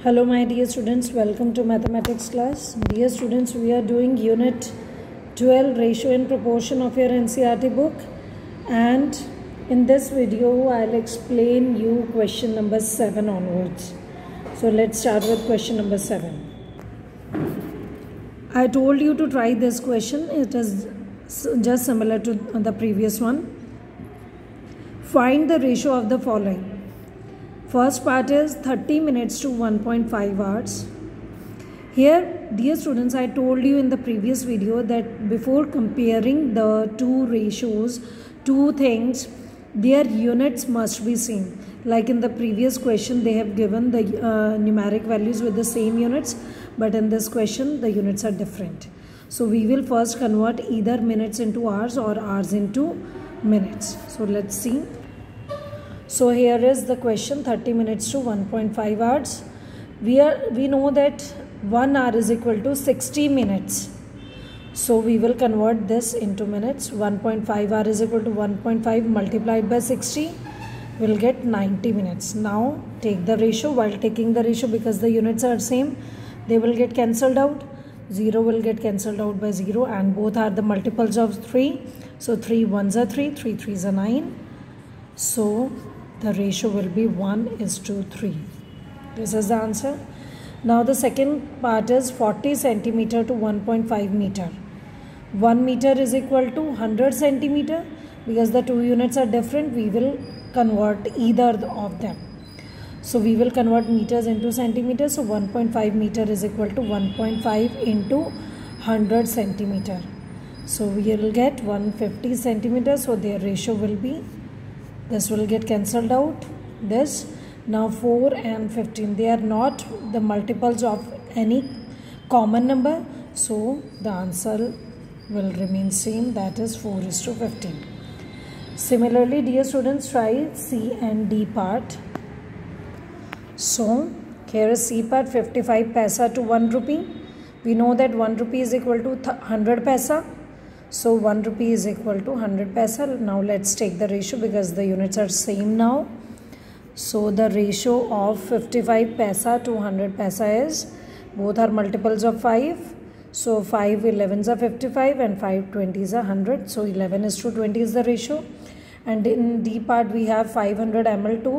Hello my dear students, welcome to mathematics class. Dear students, we are doing unit 12 ratio and proportion of your NCERT book, and in this video I'll explain you question number 7 onwards. So let's start with question number 7. I told you to try this question. It is just similar to the previous one. Find the ratio of the following. First part is 30 minutes to 1.5 hours. Here, dear students, I told you in the previous video that before comparing the two ratios, two things, their units must be same. Like in the previous question, they have given the numeric values with the same units, but in this question, the units are different. So we will first convert either minutes into hours or hours into minutes. So let's see. So here is the question, 30 minutes to 1.5 hours. We know that 1 hour is equal to 60 minutes. So we will convert this into minutes. 1.5 hour is equal to 1.5 multiplied by 60. We'll get 90 minutes. Now take the ratio. While taking the ratio, because the units are same, they will get cancelled out. 0 will get cancelled out by 0, and both are the multiples of 3. So 3 1s are 3, 3 3s are 9. So the ratio will be 1:3. This is the answer. Now the second part is 40 centimeter to 1.5 meter. 1 meter is equal to 100 centimeter. Because the two units are different, we will convert either of them. So we will convert meters into centimeters. So 1.5 meter is equal to 1.5 into 100 centimeter. So we will get 150 centimeters. So their ratio will be, this will get cancelled out. This. Now 4 and 15, they are not the multiples of any common number. So the answer will remain same, that is 4:15. Similarly, dear students, try C and D part. So here is C part, 55 paisa to 1 rupee. We know that 1 rupee is equal to 100 paisa. So 1 rupee is equal to 100 paisa. Now let's take the ratio because the units are same now. So the ratio of 55 paisa to 100 paisa is, both are multiples of 5. So 5 11s are 55 and 5 20s are 100. So 11:20 is the ratio. And in D part we have 500 ml to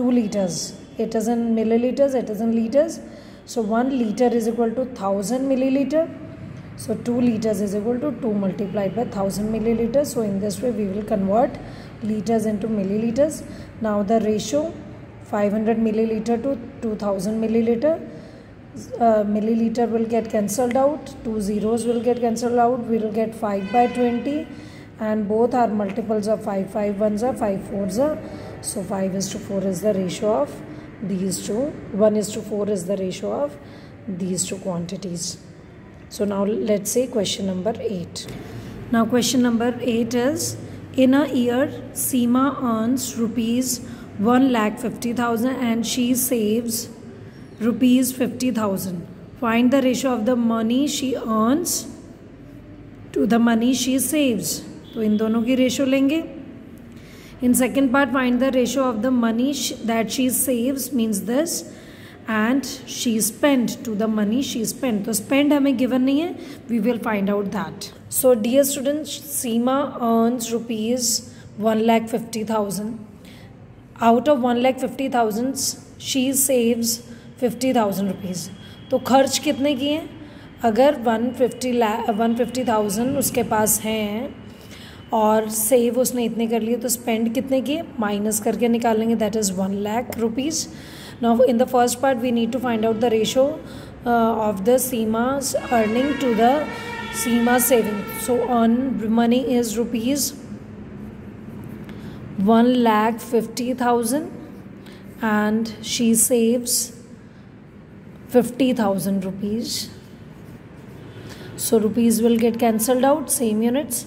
2 liters. It is in milliliters, it is in liters. So 1 liter is equal to 1000 milliliter. So 2 liters is equal to 2 multiplied by 1000 milliliters. So in this way we will convert liters into milliliters. Now the ratio, 500 milliliter to 2000 milliliter. Milliliter will get cancelled out. 2 zeros will get cancelled out. We will get 5 by 20. And both are multiples of 5. 5 1s are, 5 4s are. So 5:4 is the ratio of these two. 1:4 is the ratio of these two quantities. So now let's say question number 8. Now question number 8 is, in a year, Seema earns rupees 1,50,000 and she saves rupees 50,000. Find the ratio of the money she earns to the money she saves. तो इन दोनों की ratio लेंगे. In second part, find the ratio of the money that she saves, means this, and she spent to the money she spent. तो spend हमें given नहीं है, we will find out that. So dear students, Seema earns rupees 1,50,000. Out of 1,50,000 she saves 50,000 rupees. तो खर्च कितने किए हैं? अगर 150,000 उसके पास हैं और सेव उसने इतने कर लिए, तो स्पेंड कितने किए माइनस करके निकालेंगे, that is 1 lakh rupees. Now in the first part we need to find out the ratio of the Seema's earning to the Seema's saving. So earn money is rupees 1,50,000 and she saves 50,000 rupees. So rupees will get cancelled out, same units.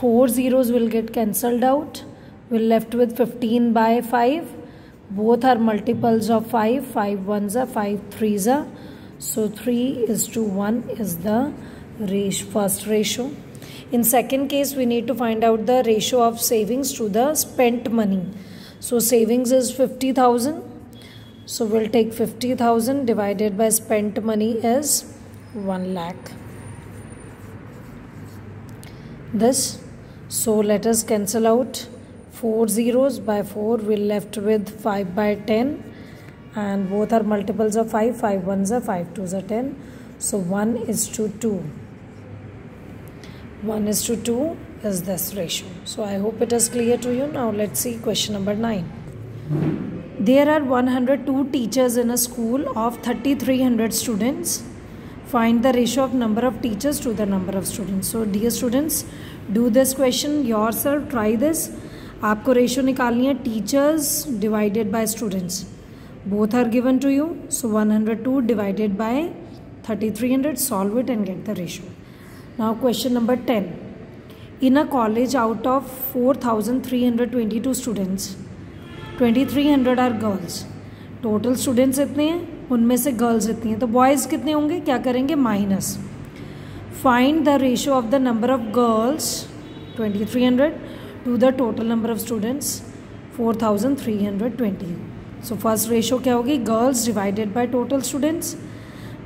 4 zeros will get cancelled out. We're left with 15 by 5. Both are multiples of 5. 5 1s are, 5 3s are. So 3:1 is the first ratio. In second case, we need to find out the ratio of savings to the spent money. So savings is 50,000 So we'll take 50,000 divided by spent money is 1 lakh. This, so let us cancel out 4 zeros by 4. We're left with 5 by 10, and both are multiples of 5. 5 ones are 5 twos are 10. So 1:2. 1:2 is this ratio. So I hope it is clear to you. Now let's see question number 9. There are 102 teachers in a school of 3,300 students. Find the ratio of number of teachers to the number of students. So dear students, do this question yourself. Try this. आपको ratio निकालनी है teachers divided by students. Both are given to you. So 102 divided by 3,300. Solve it and get the ratio. Now question number 10. In a college, out of 4,322 students, 2,300 are girls. Total students इतने हैं, उनमें से girls इतनी हैं, तो boys कितने होंगे? क्या करेंगे? Minus. Find the ratio of the number of girls 2,300 to the total number of students 4,320. So first ratio क्या होगी? Girls divided by total students.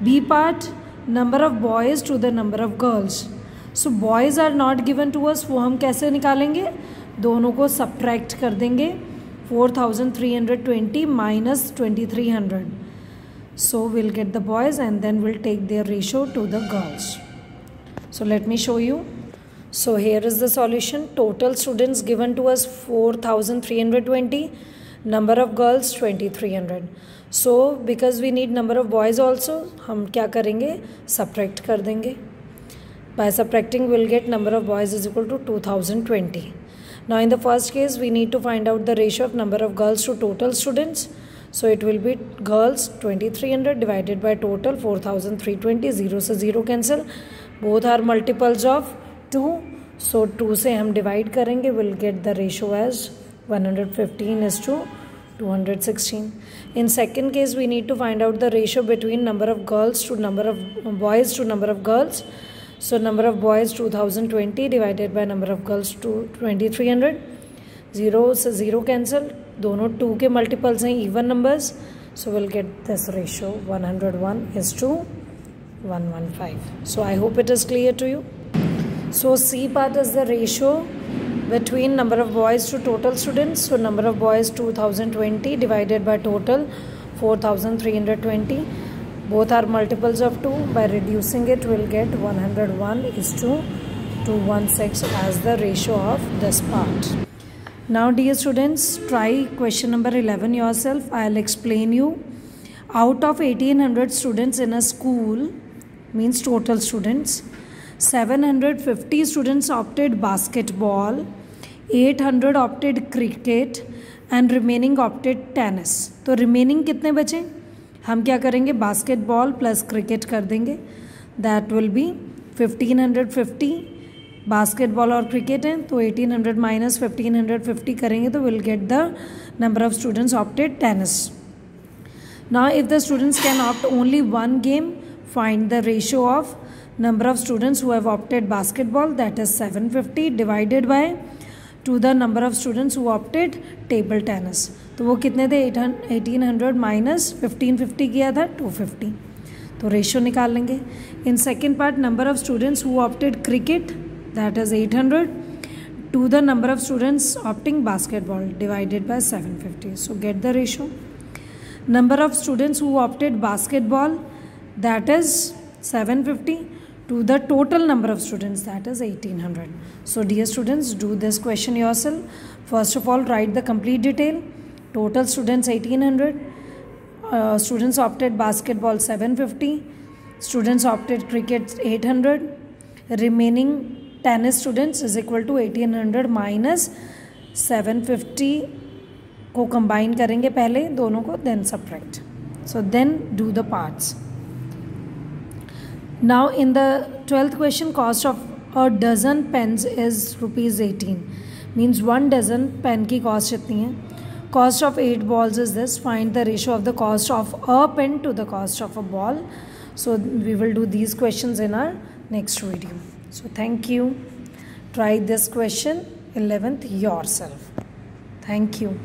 B part, number of boys to the number of girls. So boys are not given to us, वो हम कैसे निकालेंगे? दोनों को subtract कर देंगे. 4,320 minus 2,300. So we'll get the boys and then we'll take their ratio to the girls. So let me show you. So here is the solution. Total students given to us 4,320. Number of girls 2,300. So because we need number of boys also, हम क्या करेंगे? Subtract कर देंगे. By subtracting we'll get number of boys is equal to 2,020. Now in the first case we need to find out the ratio of number of girls to total students. So it will be girls 2,300 divided by total 4,320. 0 से 0 cancel. Both are multiples of 2. So 2 से हम divide करेंगे. We'll get the ratio as 115:216. In second case we need to find out the ratio between number of girls to number of boys to number of girls. So number of boys 2,020 divided by number of girls 2,300. 0 से 0 cancel. दोनों 2 के multiples हैं, even numbers. So we'll get this ratio 101:115. So I hope it is clear to you. So C part is the ratio between number of boys to total students. So number of boys 2,020 divided by total 4,320. Both are multiples of 2. By reducing it, we'll get 101:216 as the ratio of this part. Now, dear students, try question number 11 yourself. I'll explain you. Out of 1,800 students in a school, means total students, 750 students opted basketball, 800 opted cricket, and remaining opted tennis. तो remaining कितने बचे? हम क्या करेंगे? Basketball plus cricket कर देंगे. That will be 1,550. Basketball और cricket हैं तो 1,800 माइनस 1,550 करेंगे तो will get the number of students opted tennis. Now if the students can opt only one game, find the ratio of number of students who have opted basketball, that is 750 divided by two the number of students who opted table tennis. तो वो कितने थे? 1,800 minus 1,550 किया था 250. तो ratio निकाल लेंगे. In second part, number of students who opted cricket, that is 800 to the number of students opting basketball divided by 750. So get the ratio. Number of students who opted basketball, that is 750 to the total number of students, that is 1,800. So dear students, do this question yourself. First of all, write the complete detail. Total students 1,800, students opted basketball 750, students opted cricket 800, remaining tennis students is equal to 1,800 minus 750 को combine करेंगे पहले दोनों को, then subtract. So then do the parts. Now in the 12th question, cost of a dozen pens is ₹18. Means 1 dozen pen की cost इतनी है. Cost of 8 balls is this. Find the ratio of the cost of a pen to the cost of a ball. So we will do these questions in our next video. So thank you. Try this question 11th yourself. Thank you.